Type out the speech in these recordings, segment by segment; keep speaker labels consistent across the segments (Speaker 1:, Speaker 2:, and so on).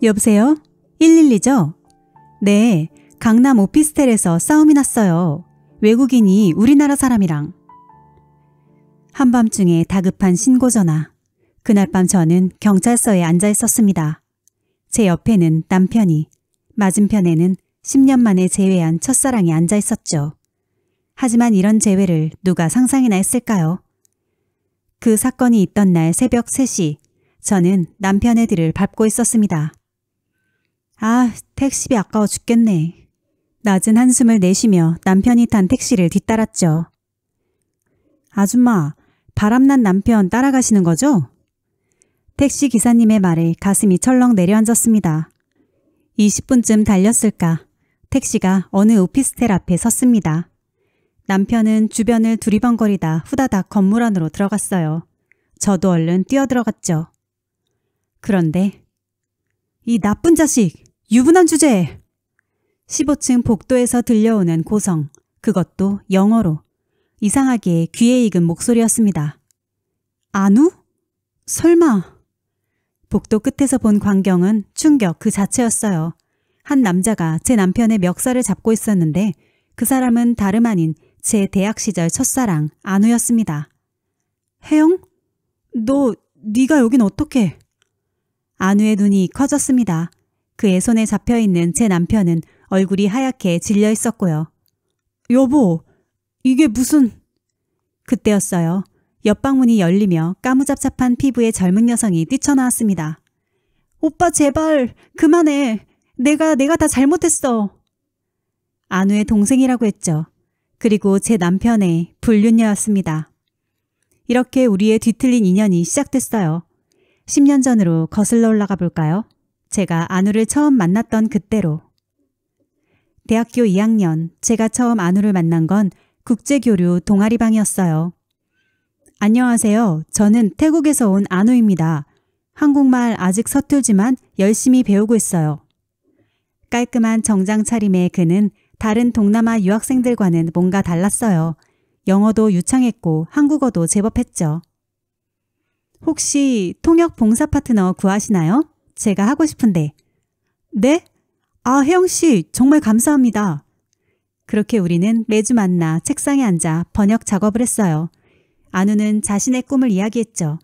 Speaker 1: 여보세요? 112죠? 네, 강남 오피스텔에서 싸움이 났어요. 외국인이 우리나라 사람이랑. 한밤중에 다급한 신고전화. 그날 밤 저는 경찰서에 앉아 있었습니다. 제 옆에는 남편이, 맞은편에는 10년 만에 재회한 첫사랑이 앉아 있었죠. 하지만 이런 재회를 누가 상상이나 했을까요? 그 사건이 있던 날 새벽 3시, 저는 남편의 뒤를 밟고 있었습니다. 아, 택시비 아까워 죽겠네. 낮은 한숨을 내쉬며 남편이 탄 택시를 뒤따랐죠. 아줌마, 바람난 남편 따라가시는 거죠? 택시 기사님의 말에 가슴이 철렁 내려앉았습니다. 20분쯤 달렸을까? 택시가 어느 오피스텔 앞에 섰습니다. 남편은 주변을 두리번거리다 후다닥 건물 안으로 들어갔어요. 저도 얼른 뛰어들어갔죠. 그런데 이 나쁜 자식! 유부남 주제! 15층 복도에서 들려오는 고성, 그것도 영어로. 이상하게 귀에 익은 목소리였습니다. 안우? 설마. 복도 끝에서 본 광경은 충격 그 자체였어요. 한 남자가 제 남편의 멱살을 잡고 있었는데 그 사람은 다름 아닌 제 대학 시절 첫사랑 안우였습니다. 혜영? 네가 여긴 어떻게? 안우의 눈이 커졌습니다. 그의 손에 잡혀있는 제 남편은 얼굴이 하얗게 질려 있었고요. 여보, 이게 무슨... 그때였어요. 옆방문이 열리며 까무잡잡한 피부의 젊은 여성이 뛰쳐나왔습니다. 오빠 제발 그만해. 내가 다 잘못했어. 안우의 동생이라고 했죠. 그리고 제 남편의 불륜녀였습니다. 이렇게 우리의 뒤틀린 인연이 시작됐어요. 10년 전으로 거슬러 올라가 볼까요? 제가 안우를 처음 만났던 그때로. 대학교 2학년, 제가 처음 안우를 만난 건 국제교류 동아리방이었어요. 안녕하세요. 저는 태국에서 온 안우입니다. 한국말 아직 서툴지만 열심히 배우고 있어요. 깔끔한 정장 차림의 그는 다른 동남아 유학생들과는 뭔가 달랐어요. 영어도 유창했고 한국어도 제법 했죠. 혹시 통역 봉사 파트너 구하시나요? 제가 하고 싶은데. 네? 아, 혜영씨 정말 감사합니다. 그렇게 우리는 매주 만나 책상에 앉아 번역 작업을 했어요. 안우는 자신의 꿈을 이야기했죠.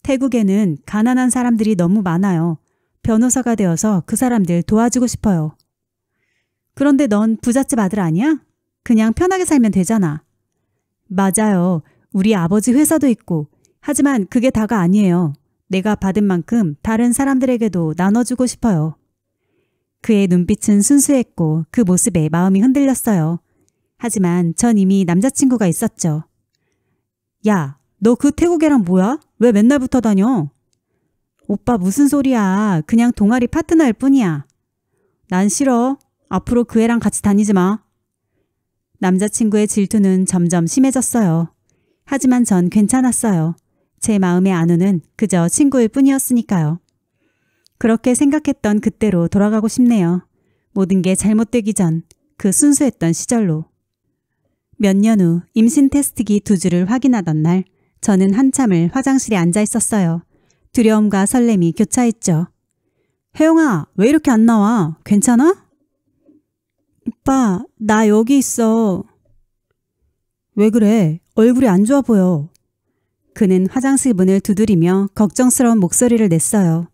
Speaker 1: 태국에는 가난한 사람들이 너무 많아요. 변호사가 되어서 그 사람들 도와주고 싶어요. 그런데 넌 부잣집 아들 아니야? 그냥 편하게 살면 되잖아. 맞아요. 우리 아버지 회사도 있고. 하지만 그게 다가 아니에요. 내가 받은 만큼 다른 사람들에게도 나눠주고 싶어요. 그의 눈빛은 순수했고 그 모습에 마음이 흔들렸어요. 하지만 전 이미 남자친구가 있었죠. 야, 너 그 태국 애랑 뭐야? 왜 맨날 붙어 다녀? 오빠 무슨 소리야. 그냥 동아리 파트너일 뿐이야. 난 싫어. 앞으로 그 애랑 같이 다니지 마. 남자친구의 질투는 점점 심해졌어요. 하지만 전 괜찮았어요. 제 마음의 안우는 그저 친구일 뿐이었으니까요. 그렇게 생각했던 그때로 돌아가고 싶네요. 모든 게 잘못되기 전 그 순수했던 시절로. 몇 년 후 임신 테스트기 2주를 확인하던 날 저는 한참을 화장실에 앉아 있었어요. 두려움과 설렘이 교차했죠. 혜영아, 왜 이렇게 안 나와? 괜찮아? 오빠, 나 여기 있어. 왜 그래? 얼굴이 안 좋아 보여. 그는 화장실 문을 두드리며 걱정스러운 목소리를 냈어요.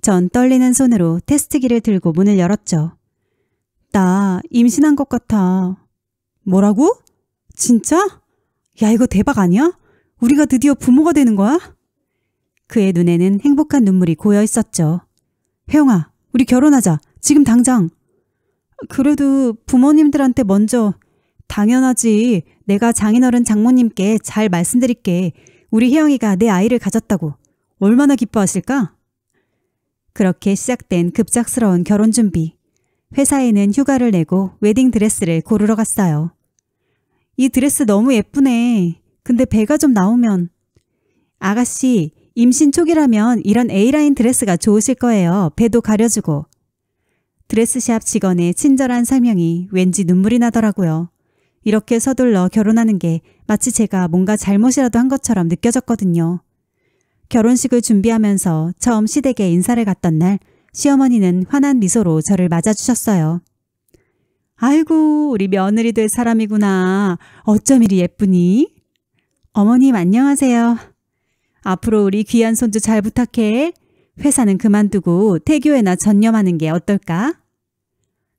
Speaker 1: 전 떨리는 손으로 테스트기를 들고 문을 열었죠. 나 임신한 것 같아. 뭐라고? 진짜? 야, 이거 대박 아니야? 우리가 드디어 부모가 되는 거야? 그의 눈에는 행복한 눈물이 고여 있었죠. 혜영아, 우리 결혼하자. 지금 당장. 그래도 부모님들한테 먼저. 당연하지. 내가 장인어른 장모님께 잘 말씀드릴게. 우리 혜영이가 내 아이를 가졌다고. 얼마나 기뻐하실까? 그렇게 시작된 급작스러운 결혼 준비. 회사에는 휴가를 내고 웨딩드레스를 고르러 갔어요. 이 드레스 너무 예쁘네. 근데 배가 좀 나오면. 아가씨, 임신 초기라면 이런 A라인 드레스가 좋으실 거예요. 배도 가려주고. 드레스샵 직원의 친절한 설명이 왠지 눈물이 나더라고요. 이렇게 서둘러 결혼하는 게 마치 제가 뭔가 잘못이라도 한 것처럼 느껴졌거든요. 결혼식을 준비하면서 처음 시댁에 인사를 갔던 날 시어머니는 환한 미소로 저를 맞아주셨어요. 아이고, 우리 며느리 될 사람이구나. 어쩜 이리 예쁘니? 어머님 안녕하세요. 앞으로 우리 귀한 손주 잘 부탁해. 회사는 그만두고 태교에나 전념하는 게 어떨까?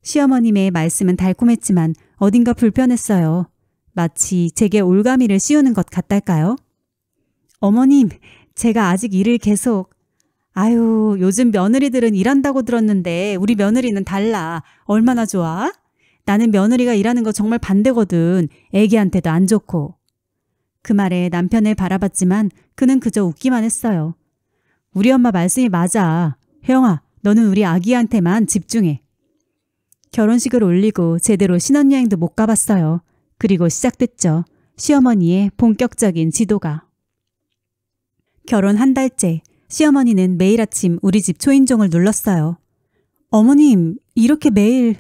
Speaker 1: 시어머님의 말씀은 달콤했지만 어딘가 불편했어요. 마치 제게 올가미를 씌우는 것 같달까요? 어머님, 제가 아직 일을 계속... 아유, 요즘 며느리들은 일한다고 들었는데 우리 며느리는 달라. 얼마나 좋아? 나는 며느리가 일하는 거 정말 반대거든. 애기한테도 안 좋고. 그 말에 남편을 바라봤지만 그는 그저 웃기만 했어요. 우리 엄마 말씀이 맞아. 혜영아, 너는 우리 아기한테만 집중해. 결혼식을 올리고 제대로 신혼여행도 못 가봤어요. 그리고 시작됐죠. 시어머니의 본격적인 지도가. 결혼 한 달째, 시어머니는 매일 아침 우리 집 초인종을 눌렀어요. 어머님, 이렇게 매일...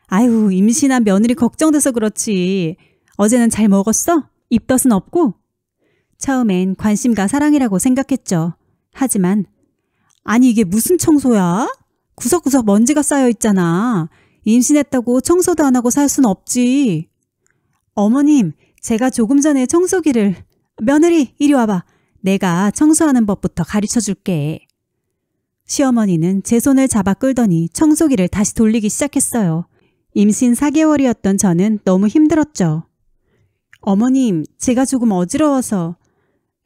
Speaker 1: 아유, 임신한 며느리 걱정돼서 그렇지. 어제는 잘 먹었어? 입덧은 없고? 처음엔 관심과 사랑이라고 생각했죠. 하지만 아니 이게 무슨 청소야? 구석구석 먼지가 쌓여 있잖아. 임신했다고 청소도 안 하고 살 순 없지. 어머님, 제가 조금 전에 청소기를... 며느리, 이리 와봐. 내가 청소하는 법부터 가르쳐 줄게. 시어머니는 제 손을 잡아 끌더니 청소기를 다시 돌리기 시작했어요. 임신 4개월이었던 저는 너무 힘들었죠. 어머님, 제가 조금 어지러워서...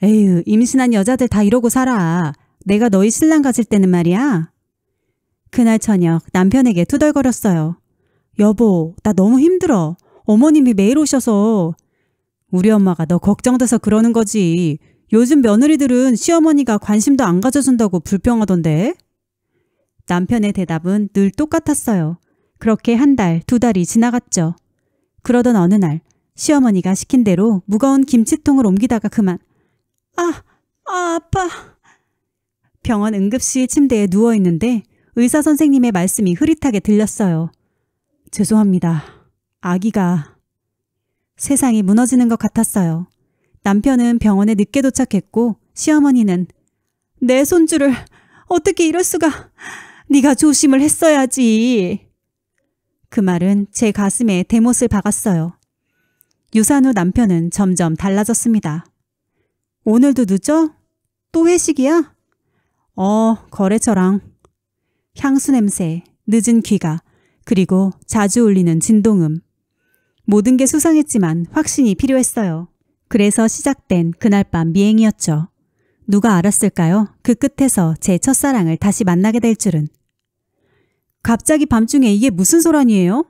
Speaker 1: 에휴, 임신한 여자들 다 이러고 살아. 내가 너희 신랑 가질 때는 말이야. 그날 저녁 남편에게 투덜거렸어요. 여보, 나 너무 힘들어. 어머님이 매일 오셔서. 우리 엄마가 너 걱정돼서 그러는 거지. 요즘 며느리들은 시어머니가 관심도 안 가져준다고 불평하던데. 남편의 대답은 늘 똑같았어요. 그렇게 한 달, 2달이 지나갔죠. 그러던 어느 날 시어머니가 시킨 대로 무거운 김치통을 옮기다가 그만. 아파. 병원 응급실 침대에 누워있는데 의사 선생님의 말씀이 흐릿하게 들렸어요. 죄송합니다. 아기가... 세상이 무너지는 것 같았어요. 남편은 병원에 늦게 도착했고 시어머니는 내 손주를 어떻게 이럴 수가... 네가 조심을 했어야지. 그 말은 제 가슴에 대못을 박았어요. 유산 후 남편은 점점 달라졌습니다. 오늘도 늦어? 또 회식이야? 거래처랑. 향수 냄새, 늦은 귀가, 그리고 자주 울리는 진동음. 모든 게 수상했지만 확신이 필요했어요. 그래서 시작된 그날 밤 미행이었죠. 누가 알았을까요? 그 끝에서 제 첫사랑을 다시 만나게 될 줄은. 갑자기 밤중에 이게 무슨 소란이에요?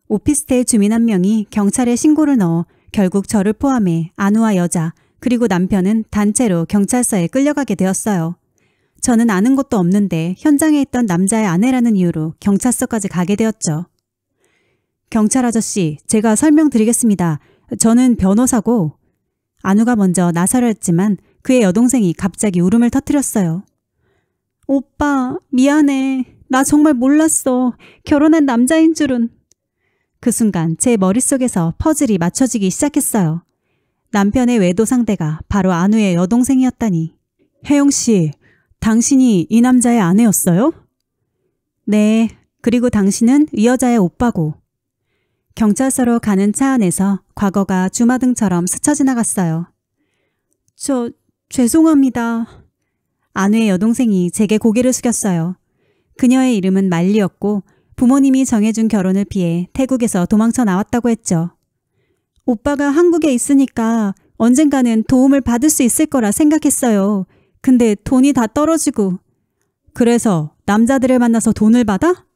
Speaker 1: 오피스텔 주민 한 명이 경찰에 신고를 넣어 결국 저를 포함해 안우와 여자 그리고 남편은 단체로 경찰서에 끌려가게 되었어요. 저는 아는 것도 없는데 현장에 있던 남자의 아내라는 이유로 경찰서까지 가게 되었죠. 경찰 아저씨, 제가 설명드리겠습니다. 저는 변호사고. 안우가 먼저 나서려 했지만 그의 여동생이 갑자기 울음을 터뜨렸어요. 오빠, 미안해. 나 정말 몰랐어. 결혼한 남자인 줄은. 그 순간 제 머릿속에서 퍼즐이 맞춰지기 시작했어요. 남편의 외도 상대가 바로 안우의 여동생이었다니. 혜영씨, 당신이 이 남자의 아내였어요? 네, 그리고 당신은 이 여자의 오빠고. 경찰서로 가는 차 안에서 과거가 주마등처럼 스쳐 지나갔어요. 죄송합니다. 안우의 여동생이 제게 고개를 숙였어요. 그녀의 이름은 말리였고 부모님이 정해준 결혼을 피해 태국에서 도망쳐 나왔다고 했죠. 오빠가 한국에 있으니까 언젠가는 도움을 받을 수 있을 거라 생각했어요. 근데 돈이 다 떨어지고. 그래서 남자들을 만나서 돈을 받아?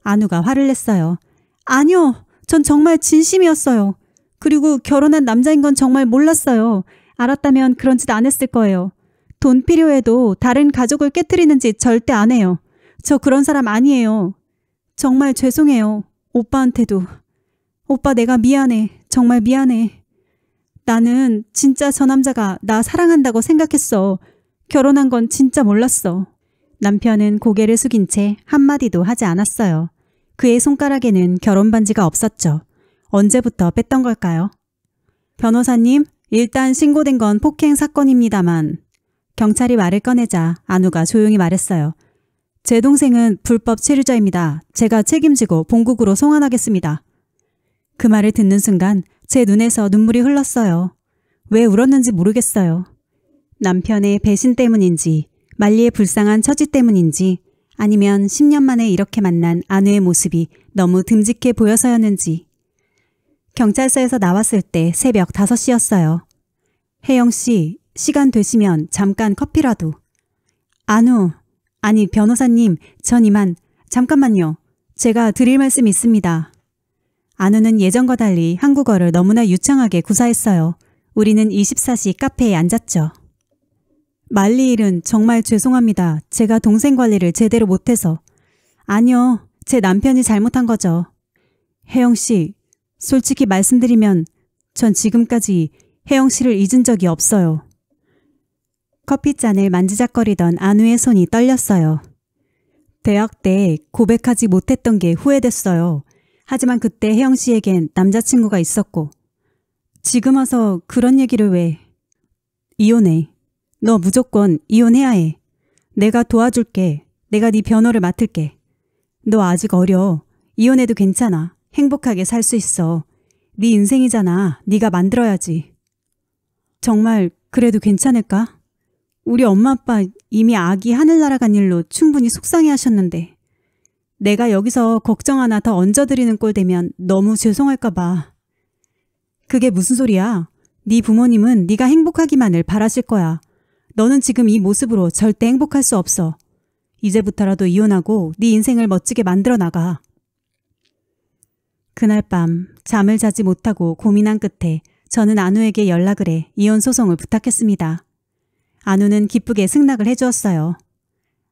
Speaker 1: 안우가 화를 냈어요. 아니요. 전 정말 진심이었어요. 그리고 결혼한 남자인 건 정말 몰랐어요. 알았다면 그런 짓 안 했을 거예요. 돈 필요해도 다른 가족을 깨트리는 짓 절대 안 해요. 저 그런 사람 아니에요. 정말 죄송해요. 오빠한테도. 오빠 내가 미안해. 정말 미안해. 나는 진짜 저 남자가 나 사랑한다고 생각했어. 결혼한 건 진짜 몰랐어. 남편은 고개를 숙인 채 한마디도 하지 않았어요. 그의 손가락에는 결혼 반지가 없었죠. 언제부터 뺐던 걸까요? 변호사님, 일단 신고된 건 폭행 사건입니다만. 경찰이 말을 꺼내자 안우가 조용히 말했어요. 제 동생은 불법 체류자입니다. 제가 책임지고 본국으로 송환하겠습니다. 그 말을 듣는 순간 제 눈에서 눈물이 흘렀어요. 왜 울었는지 모르겠어요. 남편의 배신 때문인지, 말리의 불쌍한 처지 때문인지, 아니면 10년 만에 이렇게 만난 아내의 모습이 너무 듬직해 보여서였는지. 경찰서에서 나왔을 때 새벽 5시였어요. 혜영 씨, 시간 되시면 잠깐 커피라도. 아니 변호사님, 전 이만. 잠깐만요. 제가 드릴 말씀이 있습니다. 안우는 예전과 달리 한국어를 너무나 유창하게 구사했어요. 우리는 24시 카페에 앉았죠. 말리 일은 정말 죄송합니다. 제가 동생 관리를 제대로 못해서. 아니요, 제 남편이 잘못한 거죠. 혜영 씨, 솔직히 말씀드리면 전 지금까지 혜영 씨를 잊은 적이 없어요. 커피잔을 만지작거리던 안우의 손이 떨렸어요. 대학 때 고백하지 못했던 게 후회됐어요. 하지만 그때 혜영 씨에겐 남자친구가 있었고. 지금 와서 그런 얘기를 왜. 이혼해. 너 무조건 이혼해야 해. 내가 도와줄게. 내가 네 변호를 맡을게. 너 아직 어려. 이혼해도 괜찮아. 행복하게 살 수 있어. 네 인생이잖아. 네가 만들어야지. 정말 그래도 괜찮을까? 우리 엄마 아빠 이미 아기 하늘 날아간 일로 충분히 속상해하셨는데 내가 여기서 걱정 하나 더 얹어드리는 꼴 되면 너무 죄송할까 봐. 그게 무슨 소리야? 네 부모님은 네가 행복하기만을 바라실 거야. 너는 지금 이 모습으로 절대 행복할 수 없어. 이제부터라도 이혼하고 네 인생을 멋지게 만들어 나가. 그날 밤 잠을 자지 못하고 고민한 끝에 저는 안우에게 연락을 해 이혼 소송을 부탁했습니다. 안우는 기쁘게 승낙을 해주었어요.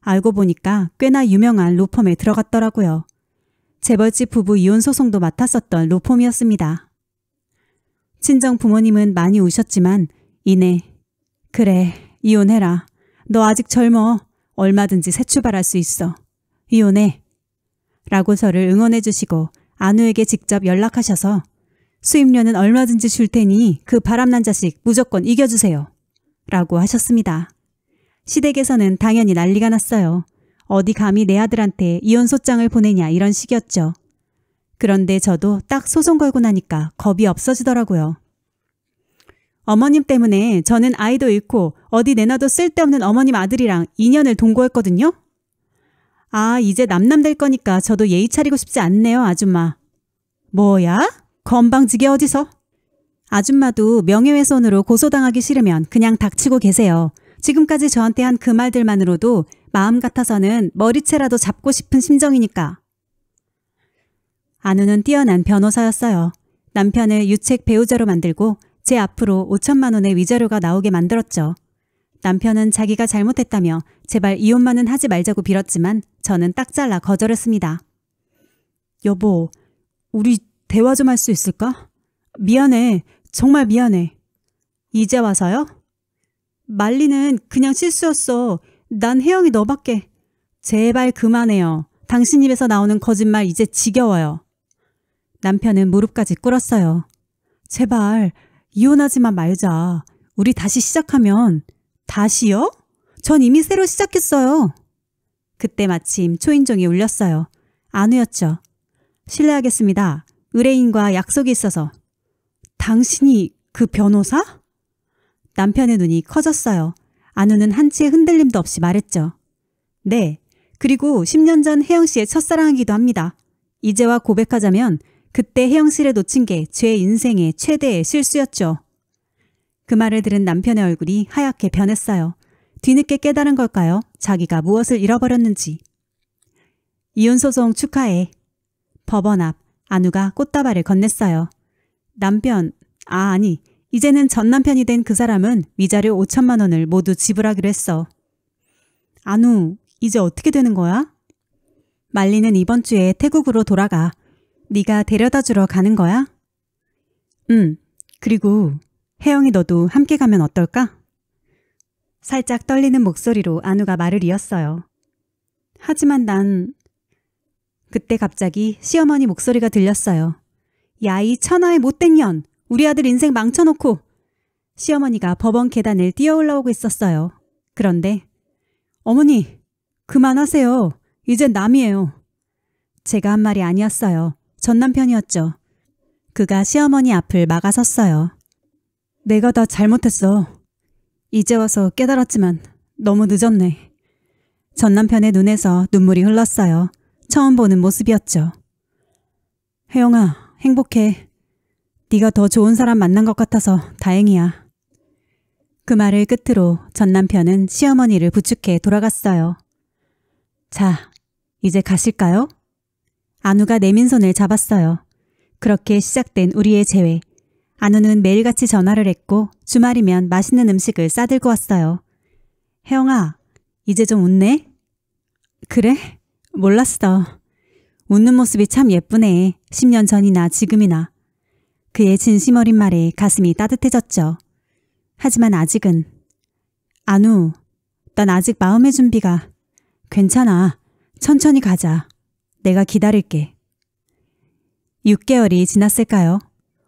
Speaker 1: 알고 보니까 꽤나 유명한 로펌에 들어갔더라고요. 재벌집 부부 이혼 소송도 맡았었던 로펌이었습니다. 친정 부모님은 많이 우셨지만 이내 그래 이혼해라. 너 아직 젊어. 얼마든지 새 출발할 수 있어. 이혼해. 라고 저를 응원해 주시고 안우에게 직접 연락하셔서 수임료는 얼마든지 줄 테니 그 바람난 자식 무조건 이겨주세요. 라고 하셨습니다. 시댁에서는 당연히 난리가 났어요. 어디 감히 내 아들한테 이혼 소장을 보내냐 이런 식이었죠. 그런데 저도 딱 소송 걸고 나니까 겁이 없어지더라고요. 어머님 때문에 저는 아이도 잃고 어디 내놔도 쓸데없는 어머님 아들이랑 2년을 동거했거든요. 아, 이제 남될 거니까 저도 예의 차리고 싶지 않네요, 아줌마. 뭐야? 건방지게 어디서? 아줌마도 명예훼손으로 고소당하기 싫으면 그냥 닥치고 계세요. 지금까지 저한테 한 그 말들만으로도 마음 같아서는 머리채라도 잡고 싶은 심정이니까. 안우는 뛰어난 변호사였어요. 남편을 유책 배우자로 만들고 제 앞으로 5천만 원의 위자료가 나오게 만들었죠. 남편은 자기가 잘못했다며 제발 이혼만은 하지 말자고 빌었지만 저는 딱 잘라 거절했습니다. 여보, 우리 대화 좀 할 수 있을까? 미안해. 정말 미안해. 이제 와서요? 말리는 그냥 실수였어. 난 혜영이 너밖에. 제발 그만해요. 당신 입에서 나오는 거짓말 이제 지겨워요. 남편은 무릎까지 꿇었어요. 제발 이혼하지만 말자. 우리 다시 시작하면. 다시요? 전 이미 새로 시작했어요. 그때 마침 초인종이 울렸어요. 안우였죠. 실례하겠습니다. 의뢰인과 약속이 있어서. 당신이 그 변호사? 남편의 눈이 커졌어요. 안우는 한치의 흔들림도 없이 말했죠. 네, 그리고 10년 전 혜영 씨의 첫사랑이기도 합니다. 이제와 고백하자면 그때 혜영 씨를 놓친 게 제 인생의 최대의 실수였죠. 그 말을 들은 남편의 얼굴이 하얗게 변했어요. 뒤늦게 깨달은 걸까요? 자기가 무엇을 잃어버렸는지. 이혼소송 축하해. 법원 앞 안우가 꽃다발을 건넸어요. 남편, 아니, 이제는 전 남편이 된 그 사람은 위자료 5천만 원을 모두 지불하기로 했어. 안우, 이제 어떻게 되는 거야? 말리는 이번 주에 태국으로 돌아가. 네가 데려다 주러 가는 거야? 그리고 혜영이 너도 함께 가면 어떨까? 살짝 떨리는 목소리로 안우가 말을 이었어요. 하지만 난... 그때 갑자기 시어머니 목소리가 들렸어요. 야, 이 천하의 못된 년! 우리 아들 인생 망쳐놓고! 시어머니가 법원 계단을 뛰어 올라오고 있었어요. 그런데 어머니, 그만하세요. 이젠 남이에요. 제가 한 말이 아니었어요. 전 남편이었죠. 그가 시어머니 앞을 막아섰어요. 내가 다 잘못했어. 이제 와서 깨달았지만 너무 늦었네. 전 남편의 눈에서 눈물이 흘렀어요. 처음 보는 모습이었죠. 혜영아, 행복해. 네가 더 좋은 사람 만난 것 같아서 다행이야. 그 말을 끝으로 전 남편은 시어머니를 부축해 돌아갔어요. 자, 이제 가실까요? 안우가 내민 손을 잡았어요. 그렇게 시작된 우리의 재회. 안우는 매일같이 전화를 했고 주말이면 맛있는 음식을 싸들고 왔어요. 혜영아, 이제 좀 웃네? 그래? 몰랐어. 웃는 모습이 참 예쁘네. 10년 전이나 지금이나. 그의 진심 어린 말에 가슴이 따뜻해졌죠. 하지만 아직은. 안우, 난 아직 마음의 준비가. 괜찮아. 천천히 가자. 내가 기다릴게. 6개월이 지났을까요?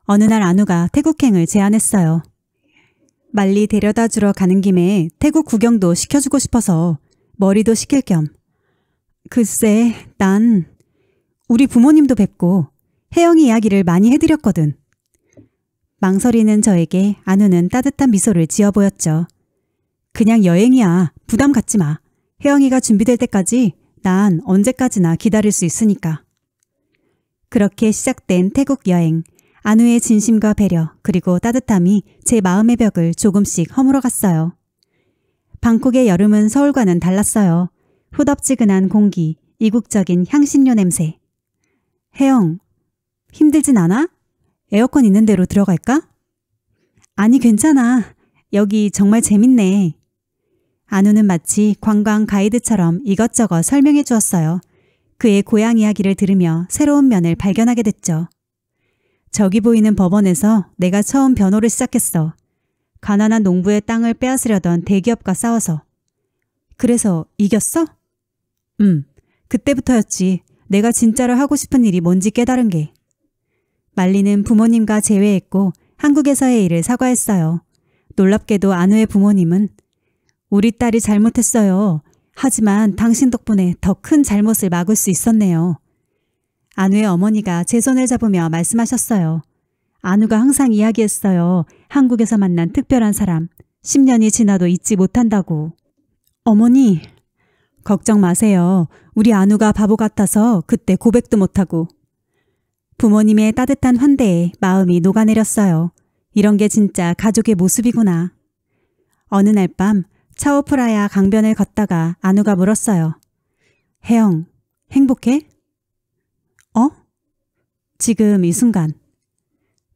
Speaker 1: 어느 날 안우가 태국행을 제안했어요. 말리 데려다 주러 가는 김에 태국 구경도 시켜주고 싶어서 머리도 식힐 겸. 글쎄, 난 우리 부모님도 뵙고 혜영이 이야기를 많이 해드렸거든. 망설이는 저에게 안우는 따뜻한 미소를 지어 보였죠. 그냥 여행이야. 부담 갖지 마. 혜영이가 준비될 때까지 난 언제까지나 기다릴 수 있으니까. 그렇게 시작된 태국 여행. 안우의 진심과 배려 그리고 따뜻함이 제 마음의 벽을 조금씩 허물어갔어요. 방콕의 여름은 서울과는 달랐어요. 후덥지근한 공기, 이국적인 향신료 냄새. 혜영, 힘들진 않아? 에어컨 있는 데로 들어갈까? 아니 괜찮아. 여기 정말 재밌네. 안우는 마치 관광 가이드처럼 이것저것 설명해 주었어요. 그의 고향 이야기를 들으며 새로운 면을 발견하게 됐죠. 저기 보이는 법원에서 내가 처음 변호를 시작했어. 가난한 농부의 땅을 빼앗으려던 대기업과 싸워서. 그래서 이겼어? 그때부터였지. 내가 진짜로 하고 싶은 일이 뭔지 깨달은 게. 말리는 부모님과 재회했고 한국에서의 일을 사과했어요. 놀랍게도 안우의 부모님은 우리 딸이 잘못했어요. 하지만 당신 덕분에 더 큰 잘못을 막을 수 있었네요. 안우의 어머니가 제 손을 잡으며 말씀하셨어요. 안우가 항상 이야기했어요. 한국에서 만난 특별한 사람. 10년이 지나도 잊지 못한다고. 어머니, 걱정 마세요. 우리 안우가 바보 같아서 그때 고백도 못하고. 부모님의 따뜻한 환대에 마음이 녹아내렸어요. 이런 게 진짜 가족의 모습이구나. 어느 날 밤 차오프라야 강변을 걷다가 안우가 물었어요. 혜영, 행복해? 지금 이 순간.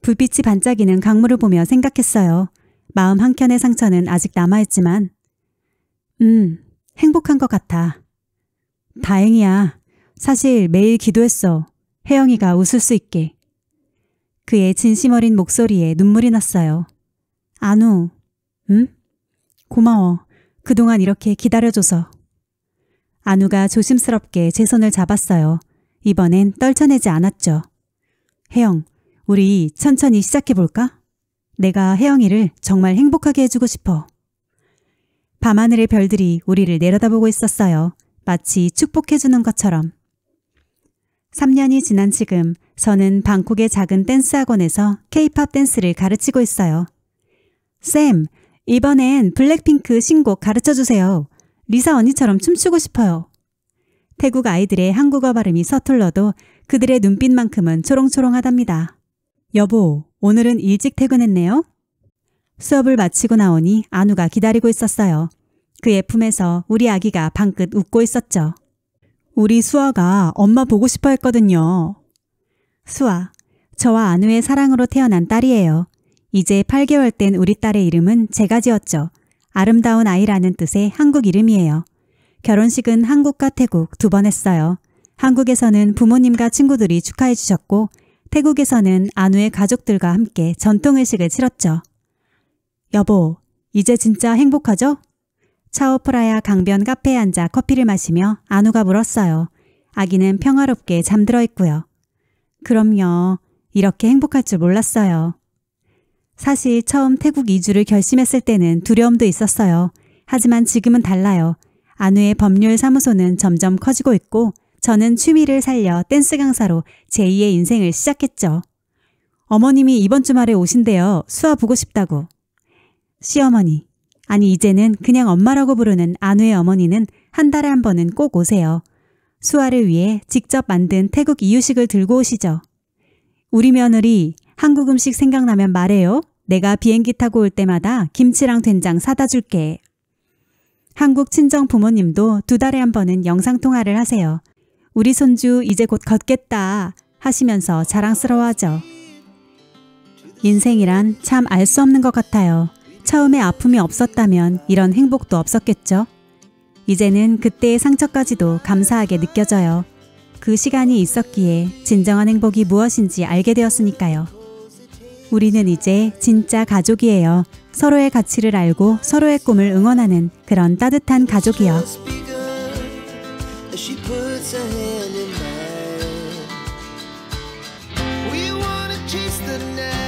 Speaker 1: 불빛이 반짝이는 강물을 보며 생각했어요. 마음 한켠의 상처는 아직 남아있지만 행복한 것 같아. 다행이야. 사실 매일 기도했어. 혜영이가 웃을 수 있게. 그의 진심 어린 목소리에 눈물이 났어요. 안우, 응? 고마워. 그동안 이렇게 기다려줘서. 안우가 조심스럽게 제 손을 잡았어요. 이번엔 떨쳐내지 않았죠. 혜영, 우리 천천히 시작해볼까? 내가 혜영이를 정말 행복하게 해주고 싶어. 밤하늘의 별들이 우리를 내려다보고 있었어요. 마치 축복해주는 것처럼. 3년이 지난 지금 저는 방콕의 작은 댄스 학원에서 K-팝 댄스를 가르치고 있어요. 쌤, 이번엔 블랙핑크 신곡 가르쳐주세요. 리사 언니처럼 춤추고 싶어요. 태국 아이들의 한국어 발음이 서툴러도 그들의 눈빛만큼은 초롱초롱하답니다. 여보, 오늘은 일찍 퇴근했네요? 수업을 마치고 나오니 안우가 기다리고 있었어요. 그의 품에서 우리 아기가 방긋 웃고 있었죠. 우리 수아가 엄마 보고 싶어 했거든요. 수아, 저와 안우의 사랑으로 태어난 딸이에요. 이제 8개월 된 우리 딸의 이름은 제가 지었죠. 아름다운 아이라는 뜻의 한국 이름이에요. 결혼식은 한국과 태국 2번 했어요. 한국에서는 부모님과 친구들이 축하해 주셨고 태국에서는 안우의 가족들과 함께 전통의식을 치렀죠. 여보, 이제 진짜 행복하죠? 차오프라야 강변 카페에 앉아 커피를 마시며 안우가 물었어요. 아기는 평화롭게 잠들어 있고요. 그럼요. 이렇게 행복할 줄 몰랐어요. 사실 처음 태국 이주를 결심했을 때는 두려움도 있었어요. 하지만 지금은 달라요. 안우의 법률 사무소는 점점 커지고 있고 저는 취미를 살려 댄스 강사로 제2의 인생을 시작했죠. 어머님이 이번 주말에 오신대요. 수아 보고 싶다고. 시어머니. 아니 이제는 그냥 엄마라고 부르는 안우의 어머니는 한 달에 한 번은 꼭 오세요. 수아를 위해 직접 만든 태국 이유식을 들고 오시죠. 우리 며느리 한국 음식 생각나면 말해요. 내가 비행기 타고 올 때마다 김치랑 된장 사다 줄게. 한국 친정 부모님도 2달에 한 번은 영상통화를 하세요. 우리 손주 이제 곧 걷겠다 하시면서 자랑스러워하죠. 인생이란 참 알 수 없는 것 같아요. 처음에 아픔이 없었다면 이런 행복도 없었겠죠. 이제는 그때의 상처까지도 감사하게 느껴져요. 그 시간이 있었기에 진정한 행복이 무엇인지 알게 되었으니까요. 우리는 이제 진짜 가족이에요. 서로의 가치를 알고 서로의 꿈을 응원하는 그런 따뜻한 가족이요.
Speaker 2: We wanna chase the night.